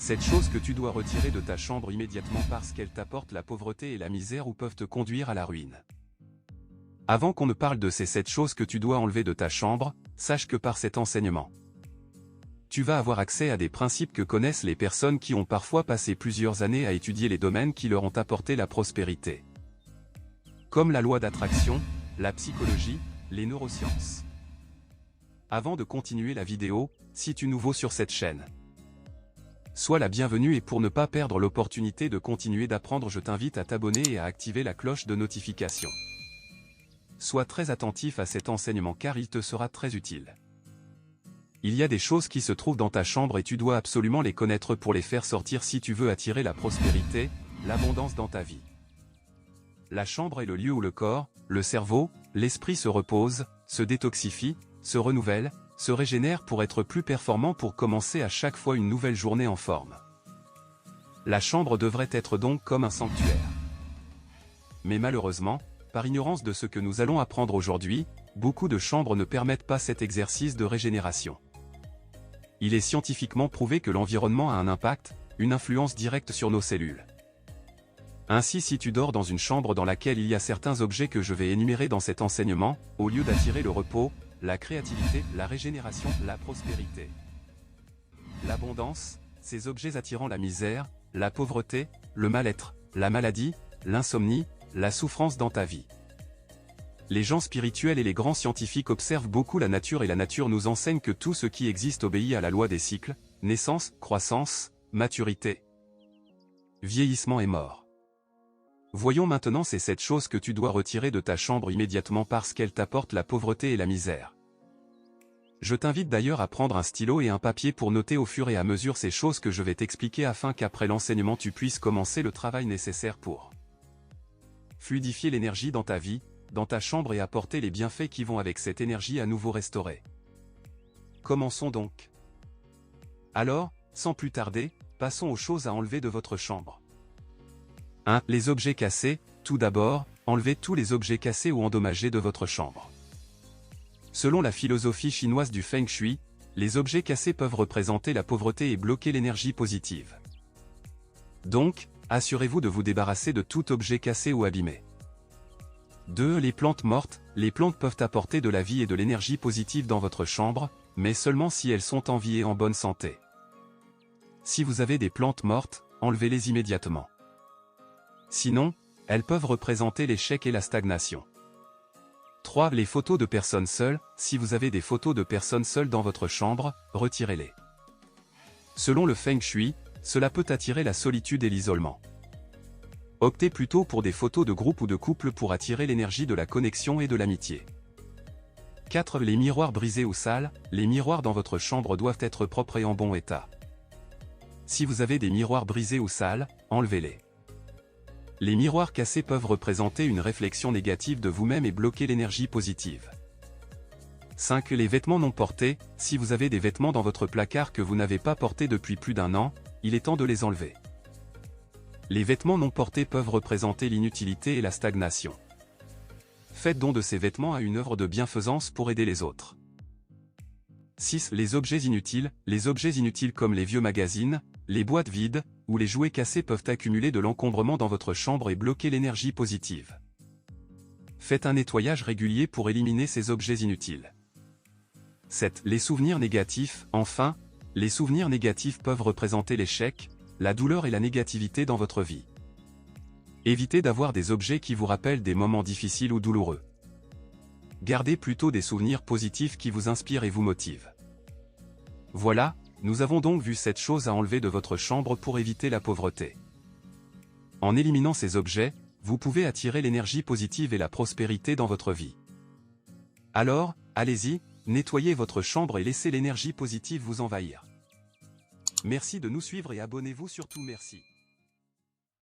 7 choses que tu dois retirer de ta chambre immédiatement parce qu'elles t'apportent la pauvreté et la misère ou peuvent te conduire à la ruine. Avant qu'on ne parle de ces 7 choses que tu dois enlever de ta chambre, sache que par cet enseignement, tu vas avoir accès à des principes que connaissent les personnes qui ont parfois passé plusieurs années à étudier les domaines qui leur ont apporté la prospérité. Comme la loi d'attraction, la psychologie, les neurosciences. Avant de continuer la vidéo, si tu es nouveau sur cette chaîne, sois la bienvenue et pour ne pas perdre l'opportunité de continuer d'apprendre, je t'invite à t'abonner et à activer la cloche de notification. Sois très attentif à cet enseignement car il te sera très utile. Il y a des choses qui se trouvent dans ta chambre et tu dois absolument les connaître pour les faire sortir si tu veux attirer la prospérité, l'abondance dans ta vie. La chambre est le lieu où le corps, le cerveau, l'esprit se reposent, se détoxifient, se renouvellent, se régénèrent pour être plus performant pour commencer à chaque fois une nouvelle journée en forme. La chambre devrait être donc comme un sanctuaire. Mais malheureusement, par ignorance de ce que nous allons apprendre aujourd'hui, beaucoup de chambres ne permettent pas cet exercice de régénération. Il est scientifiquement prouvé que l'environnement a un impact, une influence directe sur nos cellules. Ainsi, si tu dors dans une chambre dans laquelle il y a certains objets que je vais énumérer dans cet enseignement, au lieu d'attirer le repos, la créativité, la régénération, la prospérité, l'abondance, ces objets attirant la misère, la pauvreté, le mal-être, la maladie, l'insomnie, la souffrance dans ta vie. Les gens spirituels et les grands scientifiques observent beaucoup la nature et la nature nous enseigne que tout ce qui existe obéit à la loi des cycles, naissance, croissance, maturité, vieillissement et mort. Voyons maintenant ces 7 choses que tu dois retirer de ta chambre immédiatement parce qu'elles t'apportent la pauvreté et la misère. Je t'invite d'ailleurs à prendre un stylo et un papier pour noter au fur et à mesure ces choses que je vais t'expliquer afin qu'après l'enseignement tu puisses commencer le travail nécessaire pour fluidifier l'énergie dans ta vie, dans ta chambre et apporter les bienfaits qui vont avec cette énergie à nouveau restaurée. Commençons donc. Alors, sans plus tarder, passons aux choses à enlever de votre chambre. 1. Les objets cassés. Tout d'abord, enlevez tous les objets cassés ou endommagés de votre chambre. Selon la philosophie chinoise du Feng Shui, les objets cassés peuvent représenter la pauvreté et bloquer l'énergie positive. Donc, assurez-vous de vous débarrasser de tout objet cassé ou abîmé. 2. Les plantes mortes. Les plantes peuvent apporter de la vie et de l'énergie positive dans votre chambre, mais seulement si elles sont en vie et en bonne santé. Si vous avez des plantes mortes, enlevez-les immédiatement. Sinon, elles peuvent représenter l'échec et la stagnation. 3. Les photos de personnes seules. Si vous avez des photos de personnes seules dans votre chambre, retirez-les. Selon le Feng Shui, cela peut attirer la solitude et l'isolement. Optez plutôt pour des photos de groupe ou de couple pour attirer l'énergie de la connexion et de l'amitié. 4. Les miroirs brisés ou sales. Les miroirs dans votre chambre doivent être propres et en bon état. Si vous avez des miroirs brisés ou sales, enlevez-les. Les miroirs cassés peuvent représenter une réflexion négative de vous-même et bloquer l'énergie positive. 5. Les vêtements non portés. Si vous avez des vêtements dans votre placard que vous n'avez pas portés depuis plus d'1 an, il est temps de les enlever. Les vêtements non portés peuvent représenter l'inutilité et la stagnation. Faites don de ces vêtements à une œuvre de bienfaisance pour aider les autres. 6. Les objets inutiles. Les objets inutiles comme les vieux magazines, les boîtes vides, ou les jouets cassés peuvent accumuler de l'encombrement dans votre chambre et bloquer l'énergie positive. Faites un nettoyage régulier pour éliminer ces objets inutiles. 7. Les souvenirs négatifs. Enfin, les souvenirs négatifs peuvent représenter l'échec, la douleur et la négativité dans votre vie. Évitez d'avoir des objets qui vous rappellent des moments difficiles ou douloureux. Gardez plutôt des souvenirs positifs qui vous inspirent et vous motivent. Voilà, nous avons donc vu 7 choses à enlever de votre chambre pour éviter la pauvreté. En éliminant ces objets, vous pouvez attirer l'énergie positive et la prospérité dans votre vie. Alors, allez-y, nettoyez votre chambre et laissez l'énergie positive vous envahir. Merci de nous suivre et abonnez-vous surtout, merci.